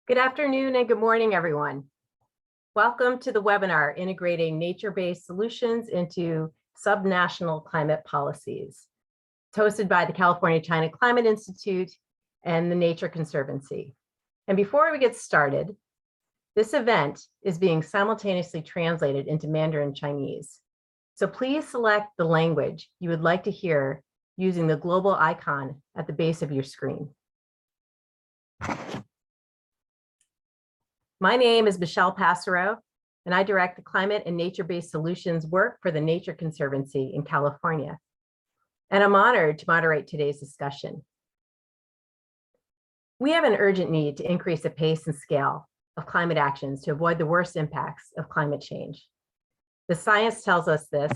Good afternoon and good morning, everyone. Welcome to the webinar, Integrating Nature-Based Solutions into Subnational Climate Policies. It's hosted by the California-China Climate Institute and the Nature Conservancy. And before we get started, this event is being simultaneously translated into Mandarin Chinese. So please select the language you would like to hear using the global icon at the base of your screen. My name is Michelle Passero, and I direct the climate and nature-based solutions work for the Nature Conservancy in California. And I'm honored to moderate today's discussion. We have an urgent need to increase the pace and scale of climate actions to avoid the worst impacts of climate change. The science tells us this,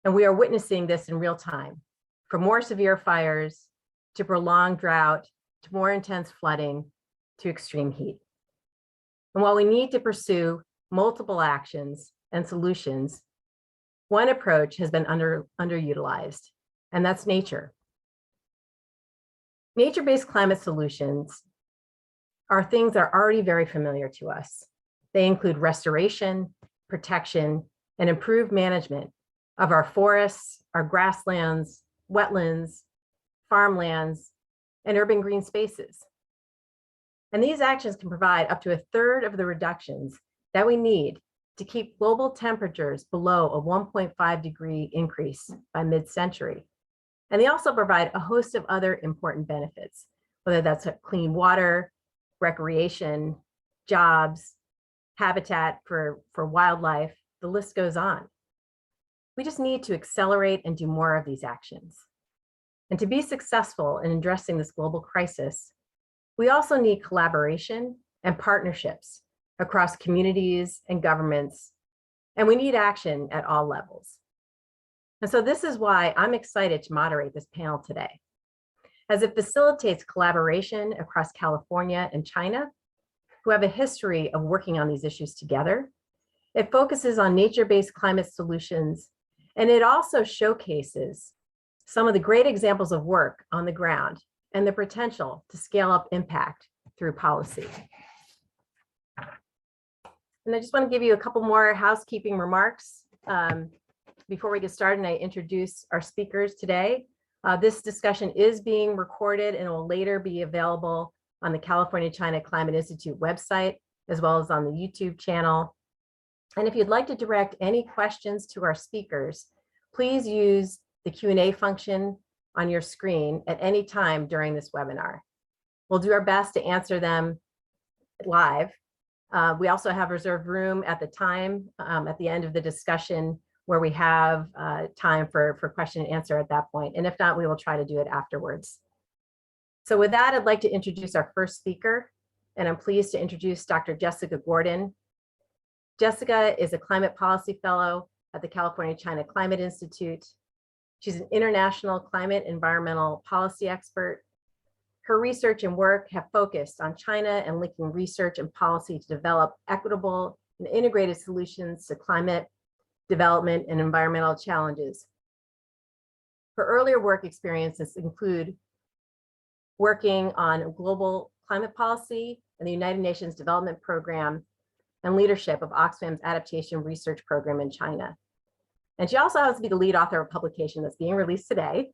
and we are witnessing this in real time, from more severe fires to prolonged drought to more intense flooding to extreme heat. And while we need to pursue multiple actions and solutions, one approach has been underutilized, and that's nature. Nature-based climate solutions are things that are already very familiar to us. They include restoration, protection, and improved management of our forests, our grasslands, wetlands, farmlands, and urban green spaces. And these actions can provide up to 1/3 of the reductions that we need to keep global temperatures below a 1.5 degree increase by mid-century. And they also provide a host of other important benefits, whether that's clean water, recreation, jobs, habitat for wildlife, the list goes on. We just need to accelerate and do more of these actions. And to be successful in addressing this global crisis, we also need collaboration and partnerships across communities and governments, and we need action at all levels. And so this is why I'm excited to moderate this panel today, as it facilitates collaboration across California and China, who have a history of working on these issues together. It focuses on nature-based climate solutions, and it also showcases some of the great examples of work on the ground and the potential to scale up impact through policy. And I just want to give you a couple more housekeeping remarks before we get started and I introduce our speakers today. This discussion is being recorded and will later be available on the California-China Climate Institute website, as well as on the YouTube channel. And if you'd like to direct any questions to our speakers, please use the Q&A function on your screen at any time during this webinar. We'll do our best to answer them live. We also have reserved room at the time, at the end of the discussion, where we have time for question and answer at that point. And if not, we will try to do it afterwards. So with that, I'd like to introduce our first speaker, and I'm pleased to introduce Dr. Jessica Gordon. Jessica is a climate policy fellow at the California-China Climate Institute. She's an international climate environmental policy expert. Her research and work have focused on China and linking research and policy to develop equitable and integrated solutions to climate development and environmental challenges. Her earlier work experiences include working on global climate policy and the United Nations Development Program and leadership of Oxfam's adaptation research program in China. And she also has to be the lead author of a publication that's being released today,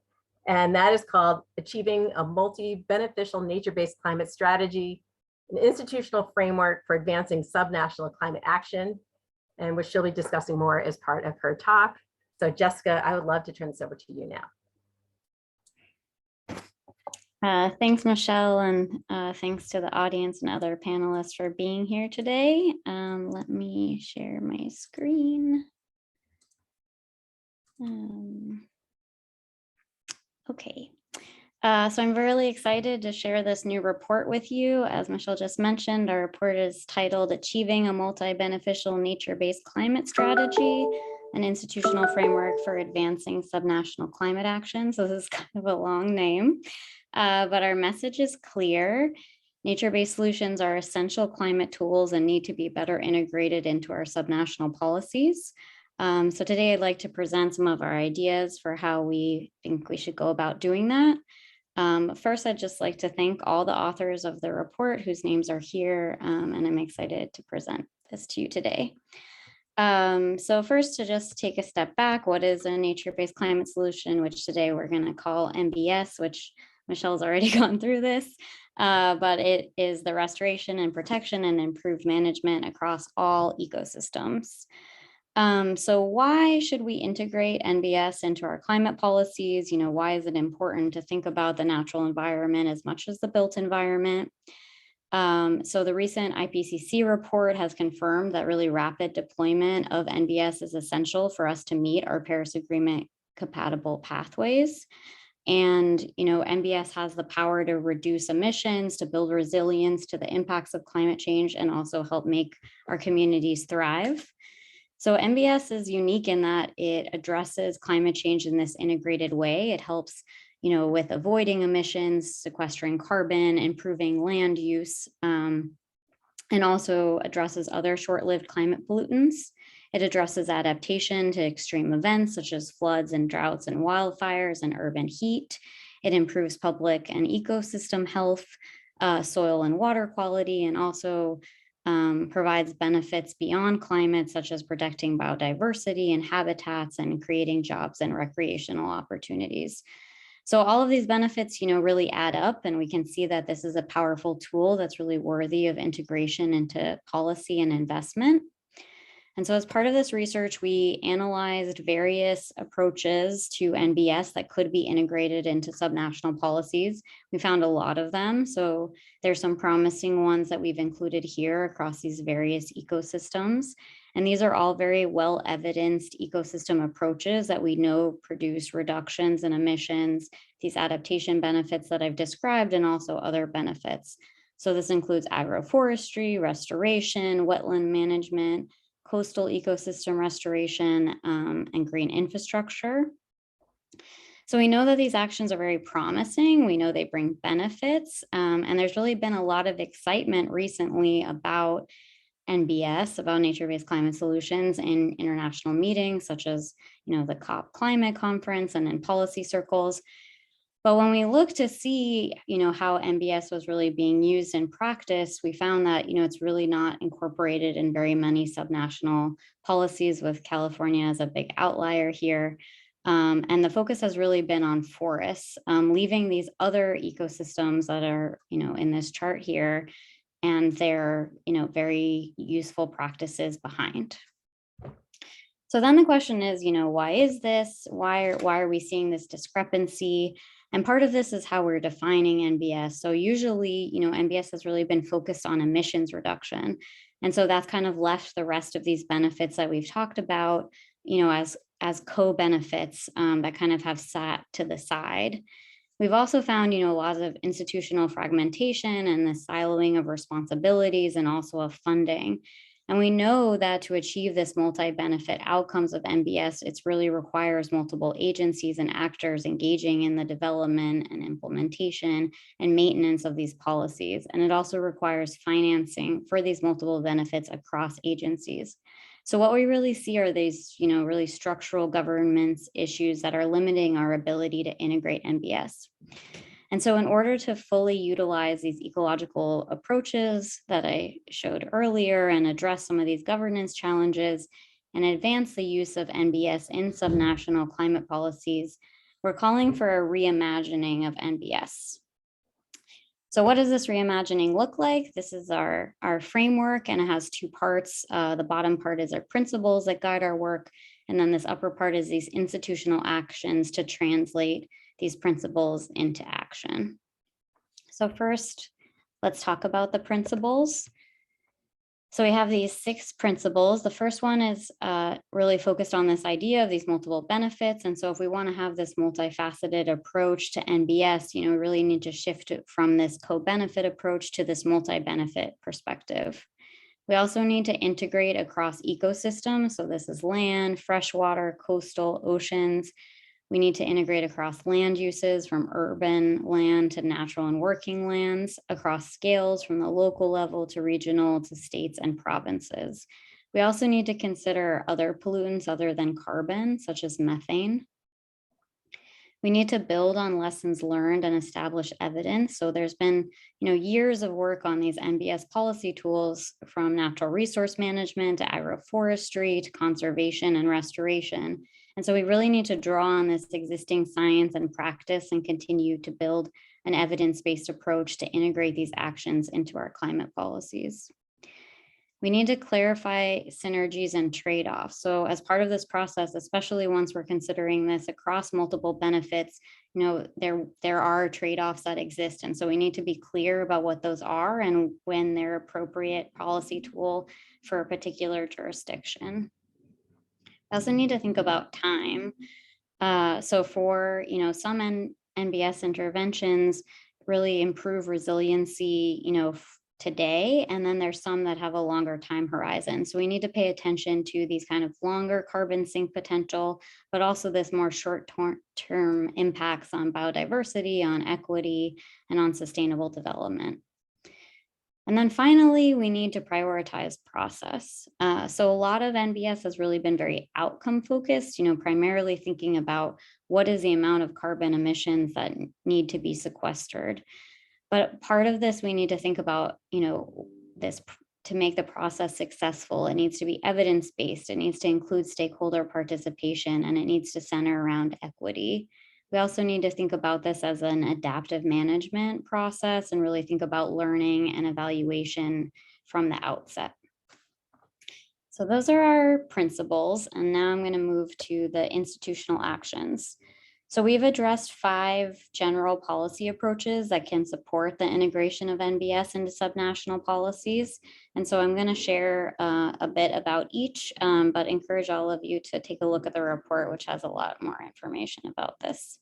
and that is called Achieving a Multi-Beneficial Nature-Based Climate Strategy, an Institutional Framework for Advancing Subnational Climate Action, and which she'll be discussing more as part of her talk. So Jessica, I would love to turn this over to you now. Thanks, Michelle, and thanks to the audience and other panelists for being here today. Let me share my screen. Okay, so I'm really excited to share this new report with you. As Michelle just mentioned, our report is titled Achieving a Multi-Beneficial Nature-Based Climate Strategy, an Institutional Framework for Advancing Subnational Climate Action. So this is kind of a long name, but our message is clear. Nature-based solutions are essential climate tools and need to be better integrated into our subnational policies. So today I'd like to present some of our ideas for how we think we should go about doing that. First, I'd just like to thank all the authors of the report whose names are here, and I'm excited to present this to you today. So first, to just take a step back, what is a nature-based climate solution, which today we're going to call NBS, which Michelle's already gone through this, but it is the restoration and protection and improved management across all ecosystems. So why should we integrate NBS into our climate policies? You know, why is it important to think about the natural environment as much as the built environment? So the recent IPCC report has confirmed that really rapid deployment of NBS is essential for us to meet our Paris Agreement compatible pathways. And, you know, NBS has the power to reduce emissions, to build resilience to the impacts of climate change, and also help make our communities thrive. So NBS is unique in that it addresses climate change in this integrated way. It helps, you know, with avoiding emissions, sequestering carbon, improving land use, and also addresses other short-lived climate pollutants. It addresses adaptation to extreme events such as floods and droughts and wildfires and urban heat. It improves public and ecosystem health, soil and water quality, and also provides benefits beyond climate, such as protecting biodiversity and habitats and creating jobs and recreational opportunities. So all of these benefits, you know, really add up, and we can see that this is a powerful tool that's really worthy of integration into policy and investment. And so as part of this research, we analyzed various approaches to NBS that could be integrated into subnational policies. We found a lot of them. So there's some promising ones that we've included here across these various ecosystems. And these are all very well evidenced ecosystem approaches that we know produce reductions in emissions, these adaptation benefits that I've described, and also other benefits. So this includes agroforestry, restoration, wetland management, coastal ecosystem restoration, and green infrastructure. So we know that these actions are very promising. We know they bring benefits, and there's really been a lot of excitement recently about NBS, about nature-based climate solutions in international meetings, such as, you know, the COP climate conference and in policy circles. But when we look to see, you know, how NBS was really being used in practice, we found that, you know, it's really not incorporated in very many subnational policies, with California as a big outlier here. And the focus has really been on forests, leaving these other ecosystems that are, you know, in this chart here, and their, you know, very useful practices behind. So then the question is, you know, why is this? Why are we seeing this discrepancy? And part of this is how we're defining NBS. So usually, you know, NBS has really been focused on emissions reduction. And so that's kind of left the rest of these benefits that we've talked about, you know, as co-benefits that kind of have sat to the side. We've also found, you know, lots of institutional fragmentation and the siloing of responsibilities and also of funding. And we know that to achieve this multi-benefit outcomes of NBS, it really requires multiple agencies and actors engaging in the development and implementation and maintenance of these policies. And it also requires financing for these multiple benefits across agencies. So what we really see are these, you know, really structural governance issues that are limiting our ability to integrate NBS. And so in order to fully utilize these ecological approaches that I showed earlier and address some of these governance challenges and advance the use of NBS in subnational climate policies, we're calling for a reimagining of NBS. So what does this reimagining look like? This is our framework, and it has two parts. The bottom part is our principles that guide our work. And then this upper part is these institutional actions to translate these principles into action. So first, let's talk about the principles. So we have these 6 principles. The first one is really focused on this idea of these multiple benefits. And so if we want to have this multifaceted approach to NBS, you know, we really need to shift it from this co-benefit approach to this multi-benefit perspective. We also need to integrate across ecosystems. So this is land, freshwater, coastal, oceans. We need to integrate across land uses, from urban land to natural and working lands, across scales from the local level to regional to states and provinces. We also need to consider other pollutants other than carbon, such as methane. We need to build on lessons learned and establish evidence. So there's been, years of work on these NBS policy tools, from natural resource management to agroforestry to conservation and restoration. And so we really need to draw on this existing science and practice and continue to build an evidence-based approach to integrate these actions into our climate policies. We need to clarify synergies and trade-offs. So as part of this process, especially once we're considering this across multiple benefits, there are trade-offs that exist. And so we need to be clear about what those are and when they're appropriate policy tool for a particular jurisdiction. I also need to think about time. So for, some NBS interventions really improve resiliency, today, and then there's some that have a longer time horizon. So we need to pay attention to these kind of longer carbon sink potential, but also this more short-term impacts on biodiversity, on equity, and on sustainable development. And then finally, we need to prioritize process. So a lot of NBS has really been very outcome focused, primarily thinking about what is the amount of carbon emissions that need to be sequestered. But part of this, we need to think about, this to make the process successful. It needs to be evidence-based. It needs to include stakeholder participation, and it needs to center around equity. We also need to think about this as an adaptive management process and really think about learning and evaluation from the outset. So those are our principles. And now I'm going to move to the institutional actions. So we've addressed 5 general policy approaches that can support the integration of NBS into subnational policies. And so I'm going to share a bit about each, but encourage all of you to take a look at the report, which has a lot more information about this.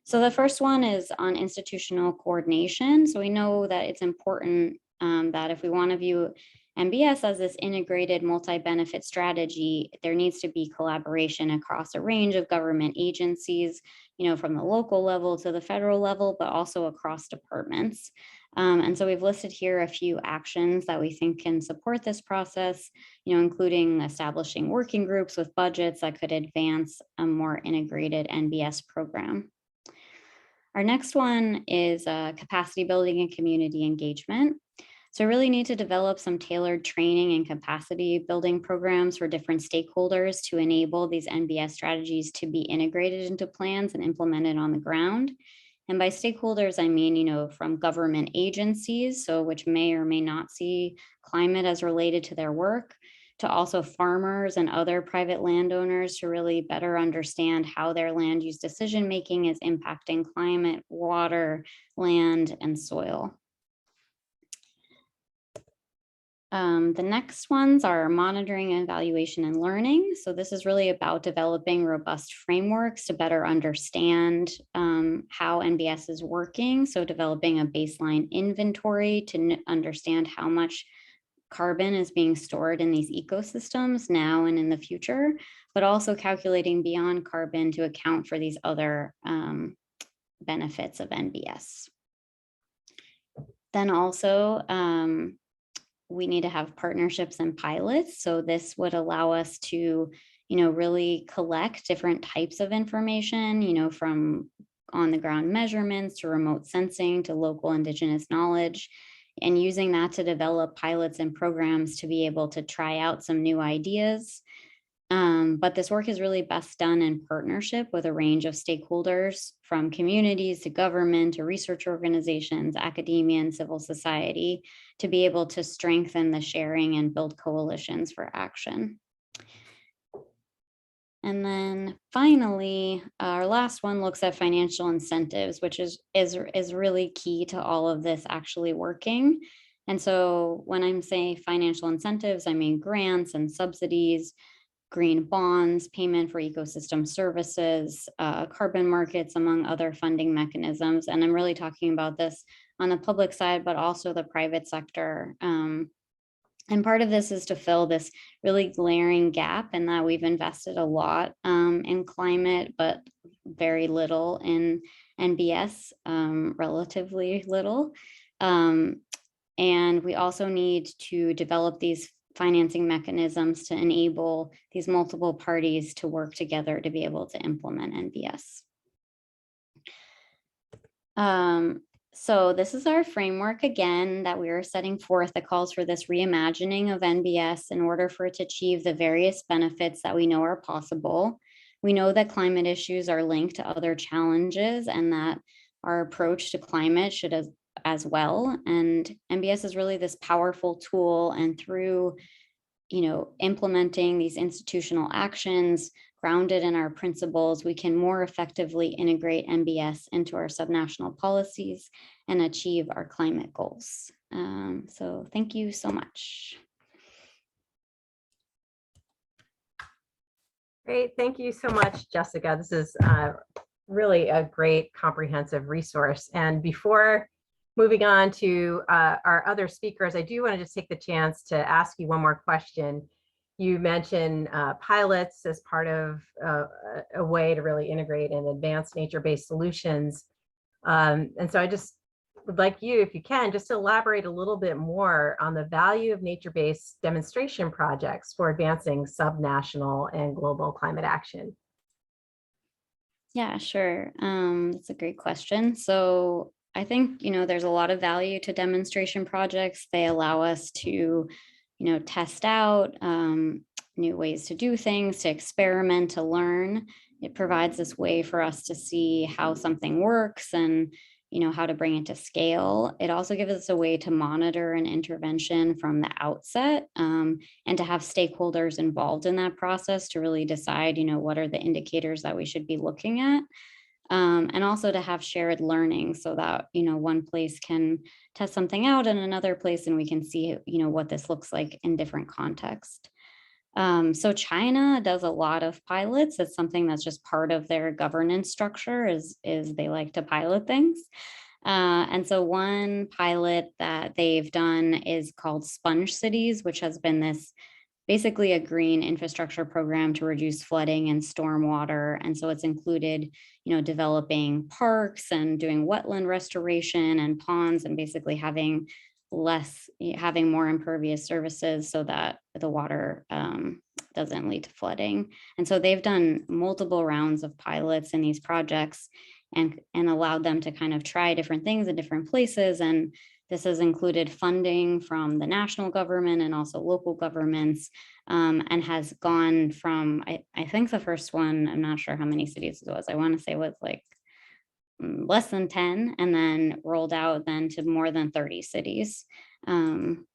So the first one is on institutional coordination. So we know that it's important that if we want to view NBS as this integrated multi-benefit strategy, there needs to be collaboration across a range of government agencies, from the local level to the federal level, but also across departments. And so we've listed here a few actions that we think can support this process, including establishing working groups with budgets that could advance a more integrated NBS program. Our next one is capacity building and community engagement. So we really need to develop some tailored training and capacity building programs for different stakeholders to enable these NBS strategies to be integrated into plans and implemented on the ground. And by stakeholders, I mean, from government agencies, so which may or may not see climate as related to their work, to also farmers and other private landowners to really better understand how their land use decision-making is impacting climate, water, land, and soil. The next ones are monitoring, evaluation, and learning. So this is really about developing robust frameworks to better understand how NBS is working. So developing a baseline inventory to understand how much carbon is being stored in these ecosystems now and in the future, but also calculating beyond carbon to account for these other benefits of NBS. Then also, we need to have partnerships and pilots. So this would allow us to, really collect different types of information, from on the ground measurements to remote sensing to local indigenous knowledge, and using that to develop pilots and programs to be able to try out some new ideas. But this work is really best done in partnership with a range of stakeholders, from communities to government to research organizations, academia, and civil society, to be able to strengthen the sharing and build coalitions for action. And then finally, our last one looks at financial incentives, which is really key to all of this actually working. And so when I'm saying financial incentives, I mean grants and subsidies, green bonds, payment for ecosystem services, carbon markets, among other funding mechanisms. And I'm really talking about this on the public side, but also the private sector. And part of this is to fill this really glaring gap in that we've invested a lot in climate, but very little in NBS, relatively little. And we also need to develop these financing mechanisms to enable these multiple parties to work together to be able to implement NBS. So this is our framework again that we are setting forth that calls for this reimagining of NBS in order for it to achieve the various benefits that we know are possible. We know that climate issues are linked to other challenges and that our approach to climate should as well. And NBS is really this powerful tool, and through implementing these institutional actions grounded in our principles, we can more effectively integrate NBS into our subnational policies and achieve our climate goals. So thank you so much. Great, thank you so much, Jessica. This is really a great comprehensive resource. And before moving on to our other speakers, I do want to just take the chance to ask you one more question. You mentioned pilots as part of a way to really integrate and advance nature-based solutions. And so I just would like you, if you can, just to elaborate a little bit more on the value of nature-based demonstration projects for advancing subnational and global climate action. Yeah, sure. That's a great question. So I think, there's a lot of value to demonstration projects. They allow us to, test out new ways to do things, to experiment, to learn. It provides this way for us to see how something works and, how to bring it to scale. It also gives us a way to monitor an intervention from the outset, and to have stakeholders involved in that process to really decide, what are the indicators that we should be looking at. And also to have shared learning so that, one place can test something out in another place and we can see, what this looks like in different contexts. So China does a lot of pilots. It's something that's just part of their governance structure is they like to pilot things. And so one pilot that they've done is called Sponge Cities, which has been this basically a green infrastructure program to reduce flooding and stormwater. And so it's included, developing parks and doing wetland restoration and ponds and basically having more impervious surfaces so that the water doesn't lead to flooding. And so they've done multiple rounds of pilots in these projects and allowed them to kind of try different things in different places. And this has included funding from the national government and also local governments, and has gone from, I think the first one, I'm not sure how many cities it was. I want to say it was like less than 10, and then rolled out then to more than 30 cities. And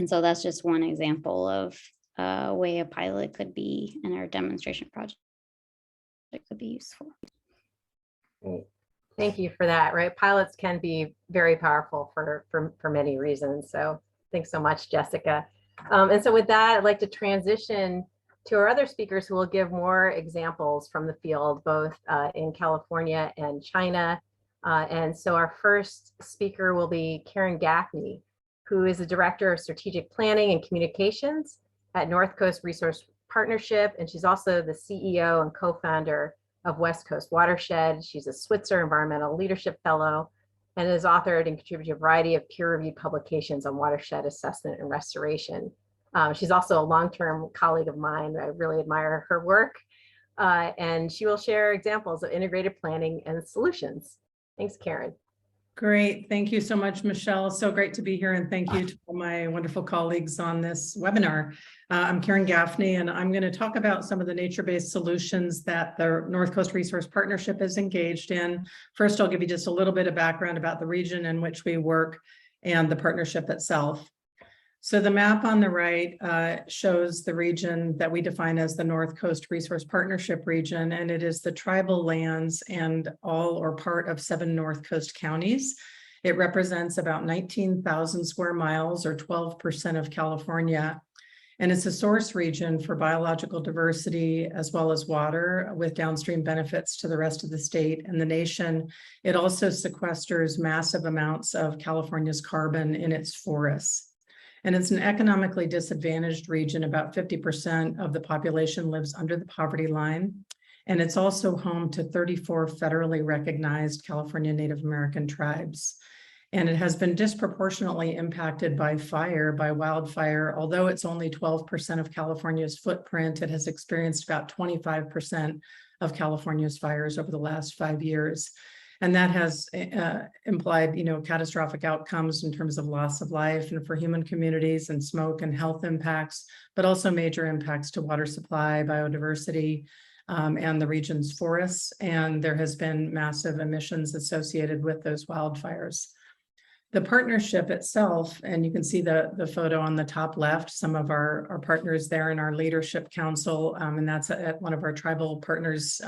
so that's just one example of a way a pilot could be in our demonstration project. It could be useful. Great. Thank you for that. Right, pilots can be very powerful for many reasons. So thanks so much, Jessica. And so with that, I'd like to transition to our other speakers who will give more examples from the field, both in California and China. And so our first speaker will be Karen Gaffney, who is the Director of Strategic Planning and Communications at North Coast Resource Partnership. And she's also the CEO and co-founder of West Coast Watershed. She's a Switzer Environmental Leadership Fellow and has authored and contributed a variety of peer-reviewed publications on watershed assessment and restoration. She's also a long-term colleague of mine. I really admire her work, and she will share examples of integrated planning and solutions. Thanks, Karen. Great. Thank you so much, Michelle. So great to be here. And thank you to all my wonderful colleagues on this webinar. I'm Karen Gaffney, and I'm going to talk about some of the nature-based solutions that the North Coast Resource Partnership is engaged in. First, I'll give you just a little bit of background about the region in which we work and the partnership itself. So the map on the right shows the region that we define as the North Coast Resource Partnership region, and it is the tribal lands and all or part of 7 North Coast counties. It represents about 19,000 square miles or 12% of California. And it's a source region for biological diversity as well as water with downstream benefits to the rest of the state and the nation. It also sequesters massive amounts of California's carbon in its forests. And it's an economically disadvantaged region. About 50% of the population lives under the poverty line. And it's also home to 34 federally recognized California Native American tribes. And it has been disproportionately impacted by wildfire. Although it's only 12% of California's footprint, it has experienced about 25% of California's fires over the last 5 years. And that has implied, catastrophic outcomes in terms of loss of life and for human communities and smoke and health impacts, but also major impacts to water supply, biodiversity, and the region's forests. And there has been massive emissions associated with those wildfires. The partnership itself, and you can see the photo on the top left, some of our partners there in our leadership council, and that's at one of our tribal partners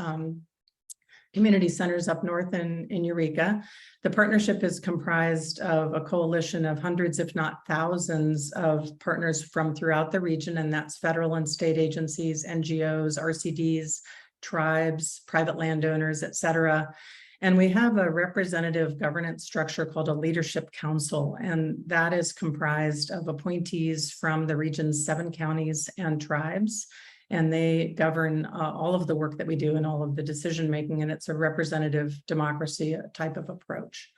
community centers up north in Eureka. The partnership is comprised of a coalition of hundreds, if not thousands, of partners from throughout the region, and that's federal and state agencies, NGOs, RCDs, tribes, private landowners, et cetera. And we have a representative governance structure called a leadership council, and that is comprised of appointees from the region's 7 counties and tribes. And they govern all of the work that we do and all of the decision making, and it's a representative democracy type of approach.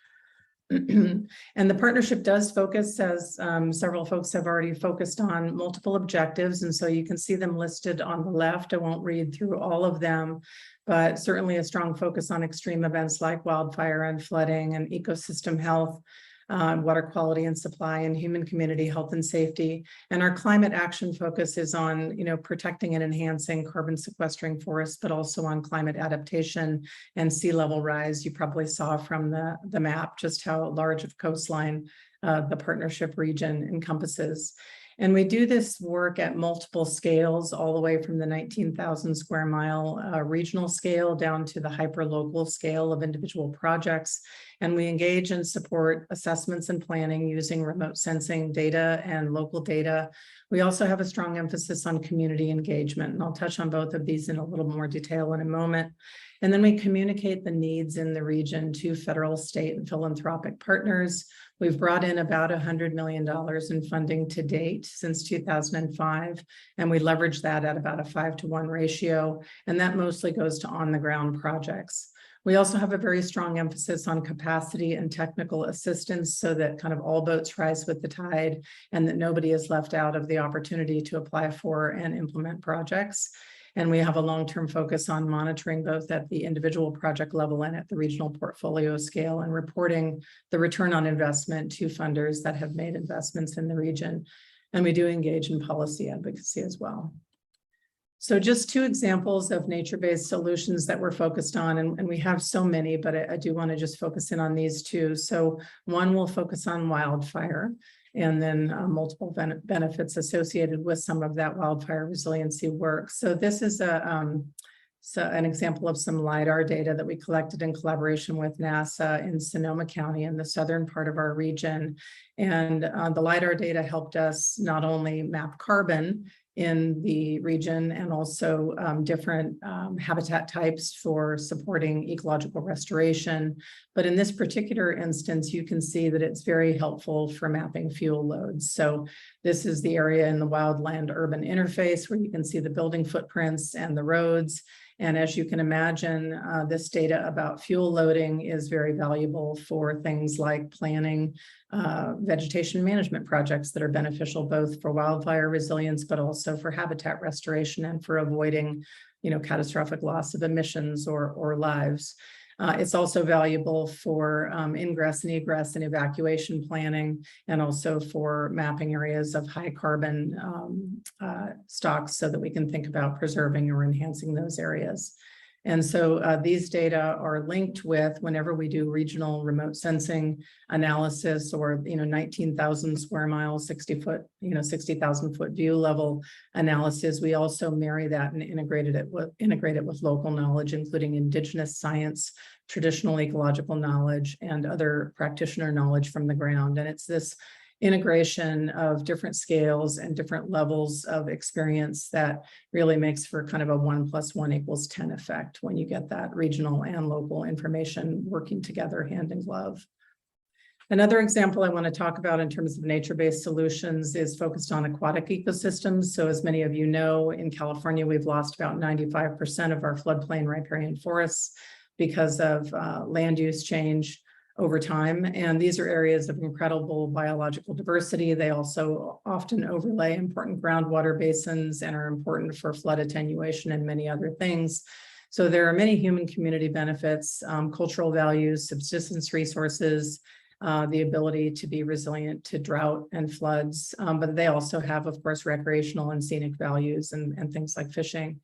And the partnership does focus, as several folks have already focused on, multiple objectives. And so you can see them listed on the left. I won't read through all of them, but certainly a strong focus on extreme events like wildfire and flooding and ecosystem health, water quality and supply, and human community health and safety. And our climate action focus is on, protecting and enhancing carbon sequestering forests, but also on climate adaptation and sea level rise. You probably saw from the map just how large of coastline the partnership region encompasses. And we do this work at multiple scales, all the way from the 19,000 square mile regional scale down to the hyper-local scale of individual projects. And we engage and support assessments and planning using remote sensing data and local data. We also have a strong emphasis on community engagement, and I'll touch on both of these in a little more detail in a moment. And then we communicate the needs in the region to federal, state, and philanthropic partners. We've brought in about $100 million in funding to date since 2005, and we leverage that at about a 5-to-1 ratio, and that mostly goes to on-the-ground projects. We also have a very strong emphasis on capacity and technical assistance so that kind of all boats rise with the tide and that nobody is left out of the opportunity to apply for and implement projects. And we have a long-term focus on monitoring both at the individual project level and at the regional portfolio scale, and reporting the return on investment to funders that have made investments in the region. And we do engage in policy advocacy as well. So just 2 examples of nature-based solutions that we're focused on, and we have so many, but I do want to just focus in on these 2. So one will focus on wildfire, and then multiple benefits associated with some of that wildfire resiliency work. So this is an example of some LiDAR data that we collected in collaboration with NASA in Sonoma County in the southern part of our region. And the LiDAR data helped us not only map carbon in the region and also different habitat types for supporting ecological restoration. But in this particular instance, you can see that it's very helpful for mapping fuel loads. So this is the area in the wildland urban interface where you can see the building footprints and the roads. And as you can imagine, this data about fuel loading is very valuable for things like planning vegetation management projects that are beneficial both for wildfire resilience, but also for habitat restoration and for avoiding, catastrophic loss of emissions or lives. It's also valuable for ingress and egress and evacuation planning, and also for mapping areas of high carbon stocks so that we can think about preserving or enhancing those areas. And so these data are linked with whenever we do regional remote sensing analysis or 19,000 square miles, 60,000 foot view level analysis. We also marry that and integrate it with local knowledge, including indigenous science, traditional ecological knowledge, and other practitioner knowledge from the ground. And it's this integration of different scales and different levels of experience that really makes for kind of a 1 + 1 = 10 effect when you get that regional and local information working together hand in glove. Another example I want to talk about in terms of nature-based solutions is focused on aquatic ecosystems. So as many of you know, in California, we've lost about 95% of our floodplain riparian forests because of land use change over time. And these are areas of incredible biological diversity. They also often overlay important groundwater basins and are important for flood attenuation and many other things. So there are many human community benefits, cultural values, subsistence resources, the ability to be resilient to drought and floods, but they also have, of course, recreational and scenic values and things like fishing.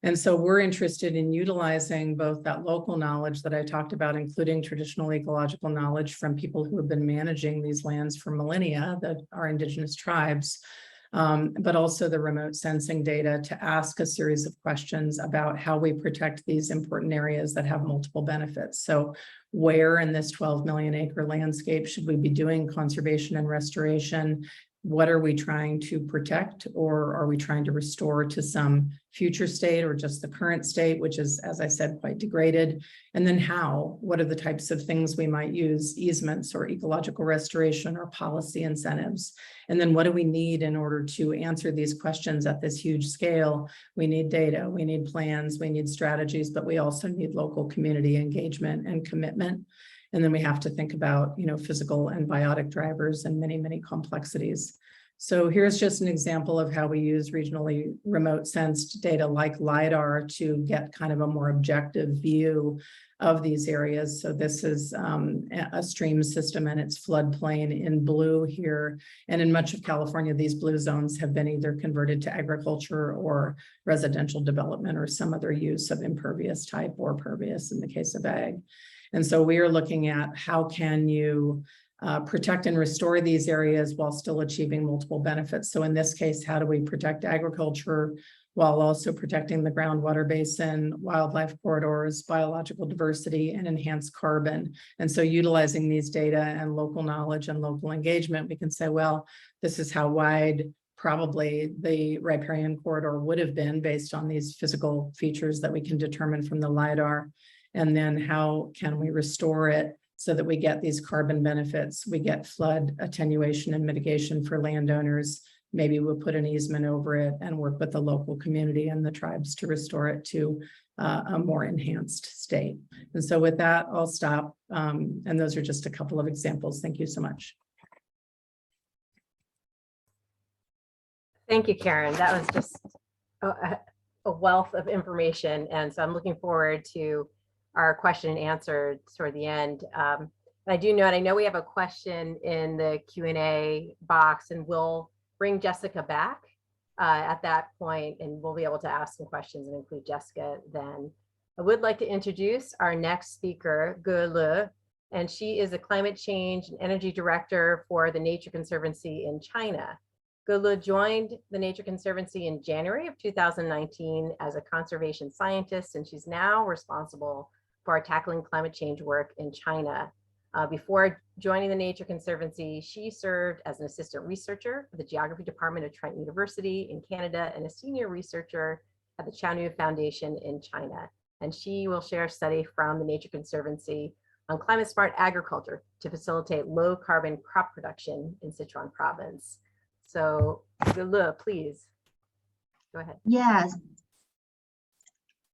And so we're interested in utilizing both that local knowledge that I talked about, including traditional ecological knowledge from people who have been managing these lands for millennia, that are indigenous tribes, but also the remote sensing data to ask a series of questions about how we protect these important areas that have multiple benefits. So where in this 12 million acre landscape should we be doing conservation and restoration? What are we trying to protect, or are we trying to restore to some future state or just the current state, which is, as I said, quite degraded? And then how? What are the types of things we might use, easements or ecological restoration or policy incentives? And then what do we need in order to answer these questions at this huge scale? We need data, we need plans, we need strategies, but we also need local community engagement and commitment. And then we have to think about, physical and biotic drivers and many, many complexities. So here's just an example of how we use regionally remote sensed data like LiDAR to get kind of a more objective view of these areas. So this is a stream system and its floodplain in blue here. And in much of California, these blue zones have been either converted to agriculture or residential development or some other use of impervious type or pervious in the case of ag. And so we are looking at how can you protect and restore these areas while still achieving multiple benefits. So in this case, how do we protect agriculture while also protecting the groundwater basin, wildlife corridors, biological diversity, and enhanced carbon? And so utilizing these data and local knowledge and local engagement, we can say, well, this is how wide probably the riparian corridor would have been based on these physical features that we can determine from the LiDAR. And then how can we restore it so that we get these carbon benefits, we get flood attenuation and mitigation for landowners. Maybe we'll put an easement over it and work with the local community and the tribes to restore it to a more enhanced state. And so with that, I'll stop. And those are just a couple of examples. Thank you so much. Thank you, Karen. That was just a wealth of information. And so I'm looking forward to our question and answer toward the end. I do know, and I know we have a question in the Q&A box, and we'll bring Jessica back at that point, and we'll be able to ask some questions and include Jessica then. I would like to introduce our next speaker, Ge Le, and she is a climate change and energy director for the Nature Conservancy in China. Ge Le joined the Nature Conservancy in January of 2019 as a conservation scientist, and she's now responsible for tackling climate change work in China. Before joining the Nature Conservancy, she served as an assistant researcher for the Geography Department of Trent University in Canada and a senior researcher at the Chanu Foundation in China. And she will share a study from the Nature Conservancy on climate smart agriculture to facilitate low carbon crop production in Sichuan province. So, Ge Le, please go ahead. Yes.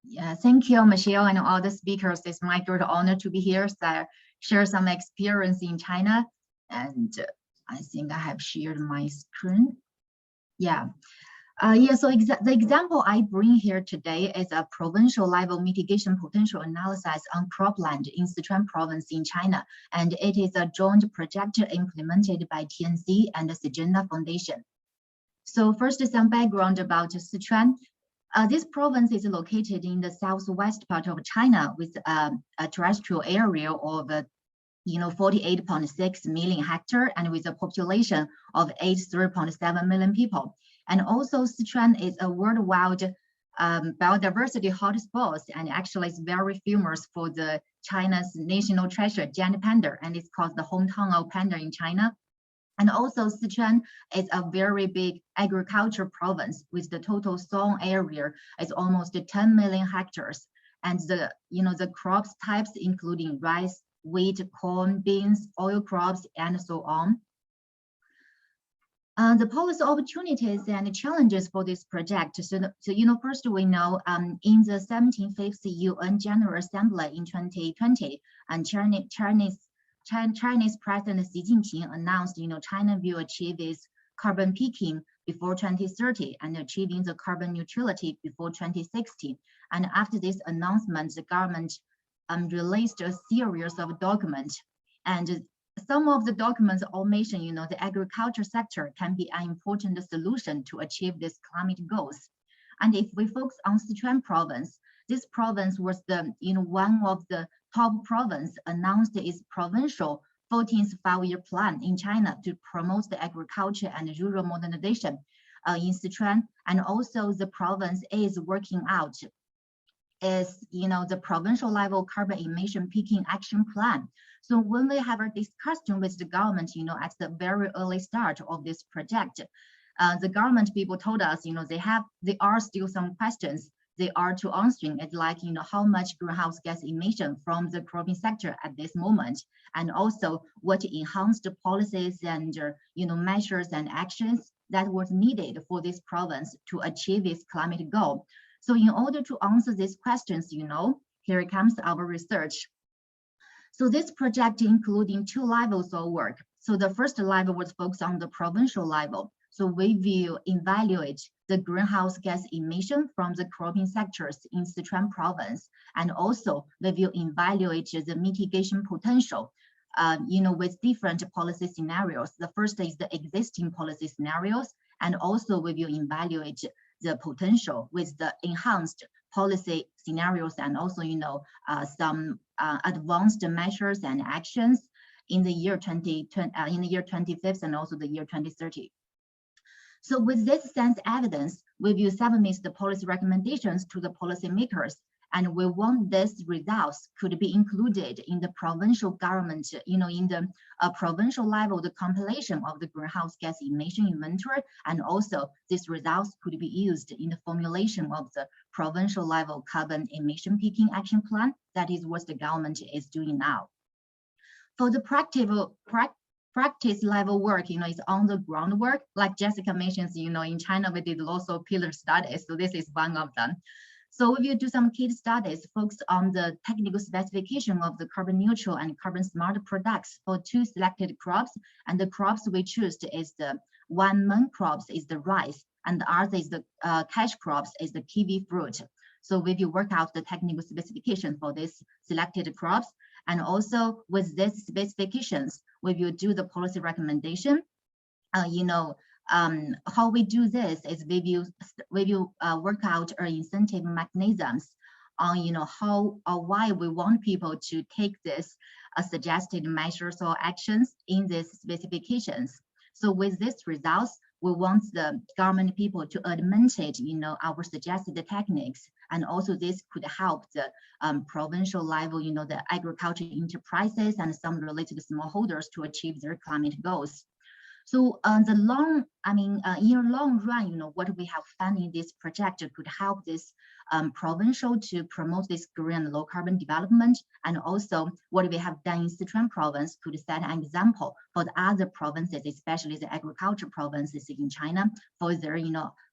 Yeah, thank you, Michelle, and all the speakers. It's my great honor to be here to share some experience in China. And I think I have shared my screen. Yeah. So the example I bring here today is a provincial level mitigation potential analysis on cropland in Sichuan province in China. And it is a joint project implemented by TNC and the Syngenta Foundation. So first, some background about Sichuan. This province is located in the southwest part of China with a terrestrial area of 48.6 million hectares and with a population of 83.7 million people. And also Sichuan is a worldwide biodiversity hotspot, and actually is very famous for the China's national treasure, giant panda, and it's called the hometown of panda in China. And also Sichuan is a very big agriculture province with the total sown area is almost 10 million hectares. And the crops types including rice, wheat, corn, beans, oil crops, and so on. The policy opportunities and challenges for this project. So first we know in the 75th UN General Assembly in 2020, and Chinese President Xi Jinping announced, China will achieve its carbon peaking before 2030 and achieving the carbon neutrality before 2060. And after this announcement, the government released a series of documents, and some of the documents all mention, the agriculture sector can be an important solution to achieve these climate goals. And if we focus on Sichuan province, this province was the, one of the top province announced its provincial 14th five-year plan in China to promote the agriculture and rural modernization in Sichuan. And also the province is working out is, the provincial level carbon emission peaking action plan. So when we have a discussion with the government, at the very early start of this project, the government people told us, there are still some questions they are to answering. It's like, how much greenhouse gas emission from the cropping sector at this moment, and also what enhanced policies and, measures and actions that was needed for this province to achieve its climate goal. So in order to answer these questions, here comes our research. So this project including 2 levels of work. So the first level was focused on the provincial level. So we will evaluate the greenhouse gas emission from the cropping sectors in Sichuan province. And also we will evaluate the mitigation potential, with different policy scenarios. The first is the existing policy scenarios, and also we will evaluate the potential with the enhanced policy scenarios, and also, some advanced measures and actions in the year 2050 and also the year 2030. So with this sense evidence, we will submit the policy recommendations to the policymakers, and we want these results could be included in the provincial government, in the provincial level, the compilation of the greenhouse gas emission inventory, and also these results could be used in the formulation of the provincial level carbon emission peaking action plan. That is what the government is doing now. For the practice level work, is on the ground work. Like Jessica mentions, in China, we did lots of pillar studies. So this is one of them. So we will do some case studies focused on the technical specification of the carbon neutral and carbon smart products for 2 selected crops. And the crops we choose is the one main crops is the rice, and the other is the cash crops is the kiwi fruit. So we will work out the technical specification for these selected crops. And also with these specifications, we will do the policy recommendation. How we do this is we will work out our incentive mechanisms on, how or why we want people to take this suggested measures or actions in these specifications. So with these results, we want the government people to implement, our suggested techniques, and also this could help the provincial level, the agriculture enterprises and some related smallholders to achieve their climate goals. So in the long run, what we have found in this project could help this provincial to promote this green and low carbon development. And also what we have done in Sichuan province could set an example for the other provinces, especially the agriculture provinces in China, for their,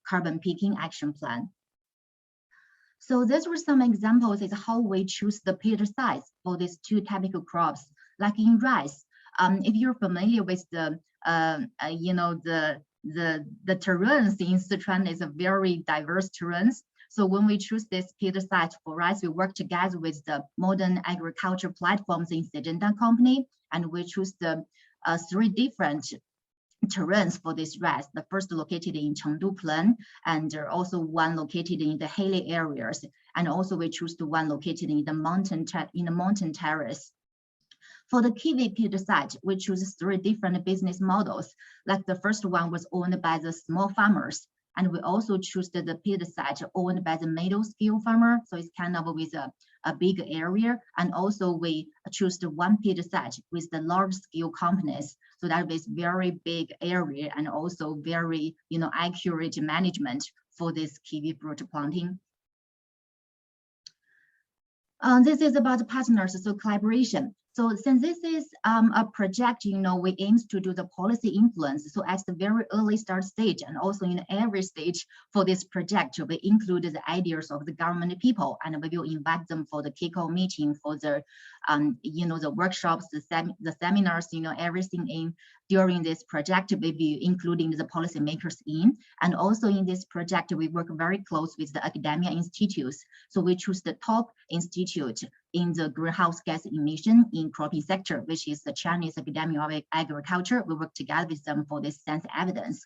carbon peaking action plan. So these were some examples is how we choose the pillar size for these 2 typical crops. Like in rice, if you're familiar with the the terrains in Sichuan is a very diverse terrains. So when we choose this pillar site for rice, we work together with the modern agriculture platforms in Staten company, and we choose the 3 different terrains for this rice. The first located in Chengdu Plain, and also one located in the hilly areas, and also we choose the one located in the mountain terrace. For the kiwi pillar site, we choose 3 different business models. Like the first one was owned by the small farmers, and we also choose the pillar site owned by the middle scale farmer. So it's kind of with a big area, and also we choose the one pillar site with the large scale companies. So that is very big area and also very accurate management for this kiwi fruit planting. This is about partners, so collaboration. So since this is a project, we aim to do the policy influence. So at the very early start stage and also in every stage for this project, we include the ideas of the government people, and we will invite them for the kickoff meeting for the the workshops, the seminars, everything in during this project review, including the policymakers in. And also in this project, we work very close with the academia institutes. So we choose the top institute in the greenhouse gas emission in cropping sector, which is the Chinese Academy of Agriculture. We work together with them for this science evidence.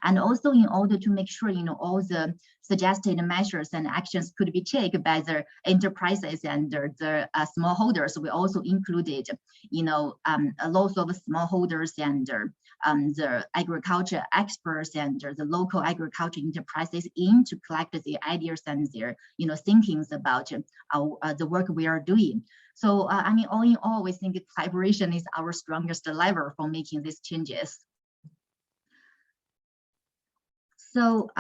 And also in order to make sure, all the suggested measures and actions could be taken by the enterprises and the smallholders, we also included, lots of smallholders and the agriculture experts and the local agriculture enterprises in to collect their ideas and their, thinkings about the work we are doing. So, all in all, we think collaboration is our strongest lever for making these changes. So,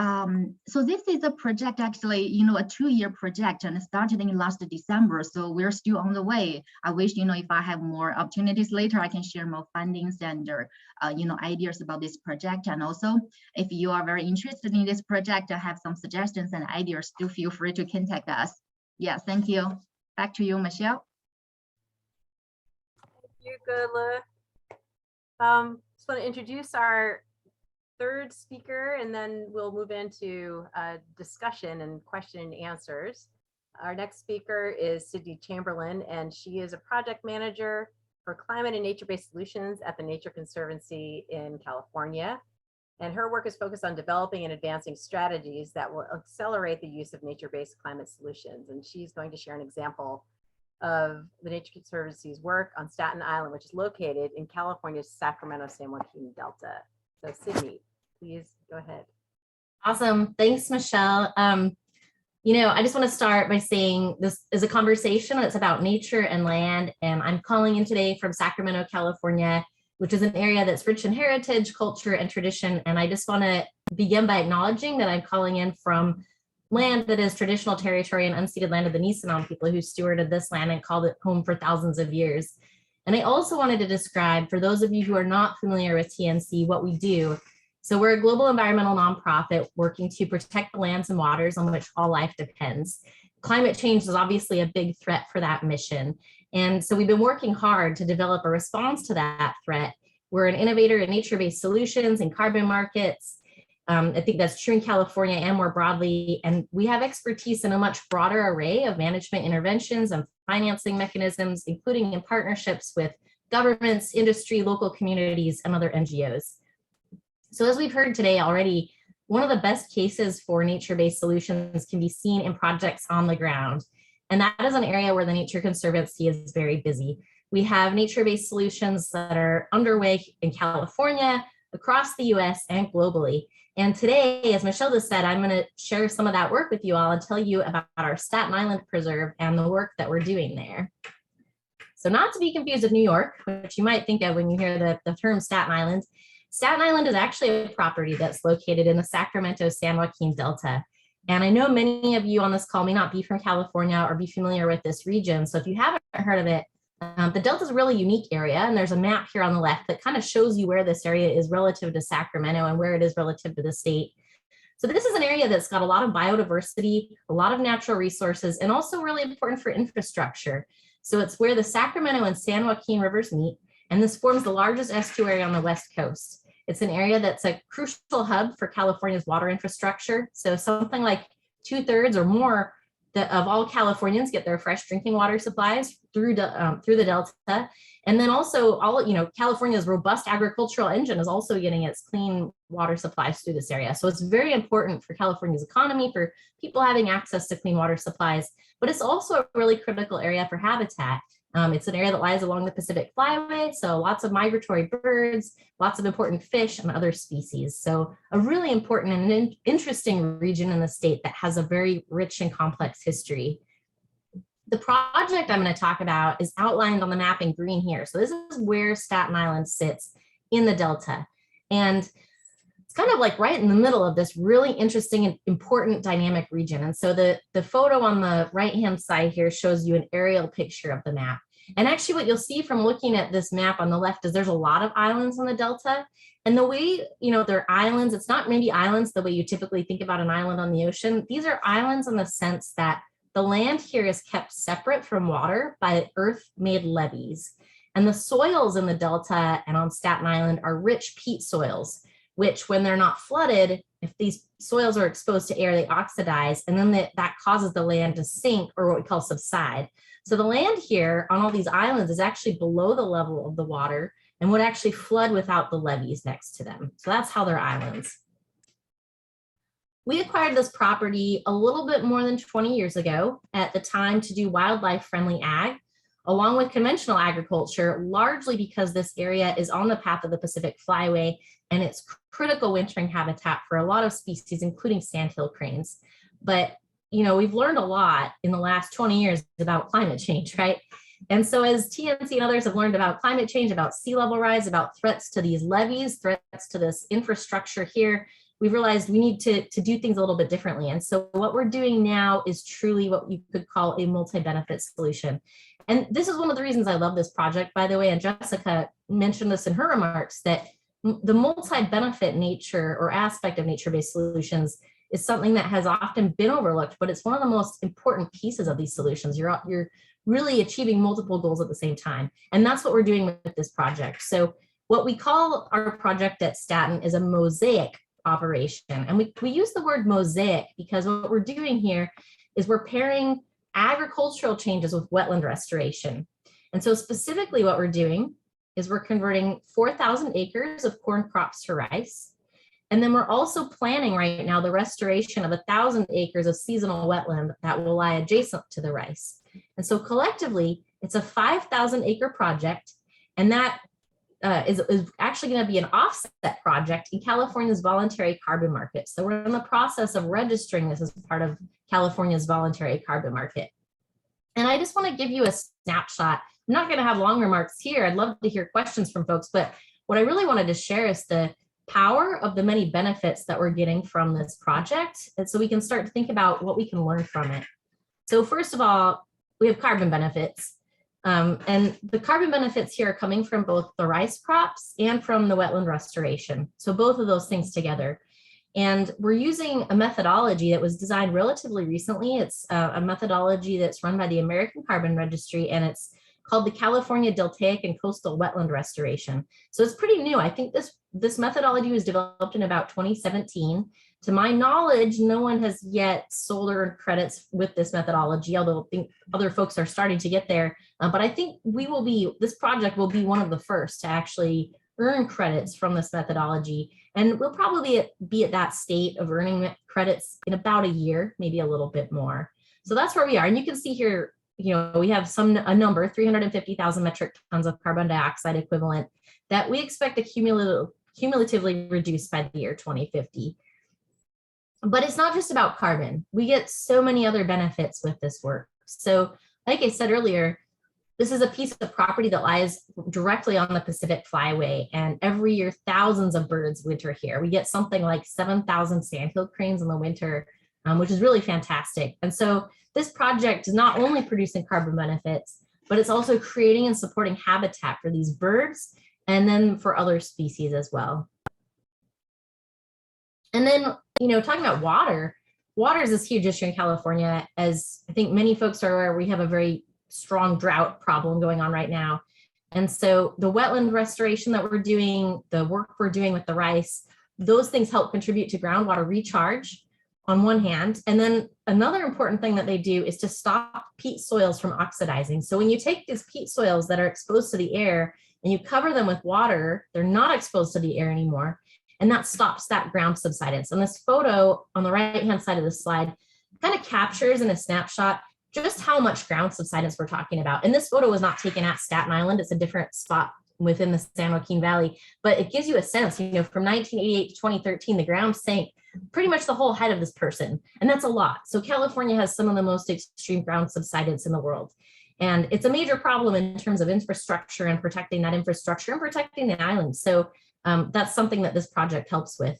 so this is a project actually, a 2-year project, and it started in last December. So we're still on the way. I wish, if I have more opportunities later, I can share more findings and, ideas about this project. And also, if you are very interested in this project, I have some suggestions and ideas, do feel free to contact us. Yeah, thank you. Back to you, Michelle. Thank you, Gula. Just want to introduce our third speaker, and then we'll move into discussion and question and answers. Our next speaker is Sydney Chamberlain, and she is a project manager for climate and nature-based solutions at the Nature Conservancy in California. And her work is focused on developing and advancing strategies that will accelerate the use of nature-based climate solutions. And she's going to share an example of the Nature Conservancy's work on Staten Island, which is located in California's Sacramento-San Joaquin Delta. So Sydney, please go ahead. Awesome. Thanks, Michelle. I just want to start by saying this is a conversation that's about nature and land, and I'm calling in today from Sacramento, California, which is an area that's rich in heritage, culture, and tradition. And I just want to begin by acknowledging that I'm calling in from land that is traditional territory and unceded land of the Nisenan people who stewarded this land and called it home for thousands of years. And I also wanted to describe, for those of you who are not familiar with TNC, what we do. So we're a global environmental nonprofit working to protect the lands and waters on which all life depends. Climate change is obviously a big threat for that mission. And so we've been working hard to develop a response to that threat. We're an innovator in nature-based solutions and carbon markets. I think that's true in California and more broadly. And we have expertise in a much broader array of management interventions and financing mechanisms, including in partnerships with governments, industry, local communities, and other NGOs. So as we've heard today already, one of the best cases for nature-based solutions can be seen in projects on the ground. And that is an area where the Nature Conservancy is very busy. We have nature-based solutions that are underway in California, across the US, and globally. And today, as Michelle just said, I'm going to share some of that work with you all and tell you about our Staten Island Preserve and the work that we're doing there. So not to be confused with New York, which you might think of when you hear the term Staten Island. Staten Island is actually a property that's located in the Sacramento-San Joaquin Delta. And I know many of you on this call may not be from California or be familiar with this region. So if you haven't heard of it, the Delta is a really unique area. And there's a map here on the left that kind of shows you where this area is relative to Sacramento and where it is relative to the state. So this is an area that's got a lot of biodiversity, a lot of natural resources, and also really important for infrastructure. So it's where the Sacramento and San Joaquin rivers meet, and this forms the largest estuary on the West Coast. It's an area that's a crucial hub for California's water infrastructure. So something like 2/3 or more of all Californians get their fresh drinking water supplies through the Delta. And then also California's robust agricultural engine is also getting its clean water supplies through this area. So it's very important for California's economy, for people having access to clean water supplies, but it's also a really critical area for habitat. It's an area that lies along the Pacific Flyway, so lots of migratory birds, lots of important fish and other species. So a really important and interesting region in the state that has a very rich and complex history. The project I'm going to talk about is outlined on the map in green here. So this is where Staten Island sits in the Delta. And it's kind of like right in the middle of this really interesting and important dynamic region. And so the photo on the right-hand side here shows you an aerial picture of the map. And actually what you'll see from looking at this map on the left is there's a lot of islands on the Delta. And the way, they're islands, it's not maybe islands the way you typically think about an island on the ocean. These are islands in the sense that the land here is kept separate from water by earth-made levees. And the soils in the Delta and on Staten Island are rich peat soils, which when they're not flooded, if these soils are exposed to air, they oxidize, and then that causes the land to sink, or what we call subside. So the land here on all these islands is actually below the level of the water and would actually flood without the levees next to them. So that's how they're islands. We acquired this property a little bit more than 20 years ago at the time to do wildlife-friendly ag, along with conventional agriculture, largely because this area is on the path of the Pacific Flyway and it's critical wintering habitat for a lot of species, including sandhill cranes. But we've learned a lot in the last 20 years about climate change, right? And so as TNC and others have learned about climate change, about sea level rise, about threats to these levees, threats to this infrastructure here, we've realized we need to do things a little bit differently. And so what we're doing now is truly what you could call a multi-benefit solution. And this is one of the reasons I love this project, by the way, and Jessica mentioned this in her remarks, that the multi-benefit nature or aspect of nature-based solutions is something that has often been overlooked, but it's one of the most important pieces of these solutions. You're really achieving multiple goals at the same time. And that's what we're doing with this project. So what we call our project at Staten is a mosaic operation. And we use the word mosaic because what we're doing here is we're pairing agricultural changes with wetland restoration. And so specifically what we're doing is we're converting 4,000 acres of corn crops to rice. And then we're also planning right now the restoration of 1,000 acres of seasonal wetland that will lie adjacent to the rice. And so collectively, it's a 5,000 acre project. And that is actually going to be an offset project in California's voluntary carbon market. So we're in the process of registering this as part of California's voluntary carbon market. And I just want to give you a snapshot. I'm not going to have long remarks here. I'd love to hear questions from folks, but what I really wanted to share is the power of the many benefits that we're getting from this project. And so we can start to think about what we can learn from it. So first of all, we have carbon benefits. And the carbon benefits here are coming from both the rice crops and from the wetland restoration. So both of those things together. And we're using a methodology that was designed relatively recently. It's a methodology that's run by the American Carbon Registry, and it's called the California Deltaic and Coastal Wetland Restoration. So it's pretty new. I think this methodology was developed in about 2017. To my knowledge, no one has yet sold or earned credits with this methodology, although I think other folks are starting to get there. But I think this project will be one of the first to actually earn credits from this methodology. And we'll probably be at that state of earning credits in about a year, maybe a little bit more. So that's where we are. And you can see here, we have a number, 350,000 metric tons of carbon dioxide equivalent that we expect to cumulatively reduce by the year 2050. But it's not just about carbon. We get so many other benefits with this work. So like I said earlier, this is a piece of property that lies directly on the Pacific Flyway, and every year thousands of birds winter here. We get something like 7,000 sandhill cranes in the winter, which is really fantastic. And so this project is not only producing carbon benefits, but it's also creating and supporting habitat for these birds and then for other species as well. And then, talking about water is this huge issue in California. As I think many folks are aware, we have a very strong drought problem going on right now. And so the wetland restoration that we're doing, the work we're doing with the rice, those things help contribute to groundwater recharge on one hand. And then another important thing that they do is to stop peat soils from oxidizing. So when you take these peat soils that are exposed to the air and you cover them with water, they're not exposed to the air anymore. And that stops that ground subsidence. And this photo on the right-hand side of the slide kind of captures in a snapshot just how much ground subsidence we're talking about. And this photo was not taken at Staten Island. It's a different spot within the San Joaquin Valley, but it gives you a sense, from 1988 to 2013, the ground sank pretty much the whole height of this person. And that's a lot. So California has some of the most extreme ground subsidence in the world. And it's a major problem in terms of infrastructure and protecting that infrastructure and protecting the island. So that's something that this project helps with.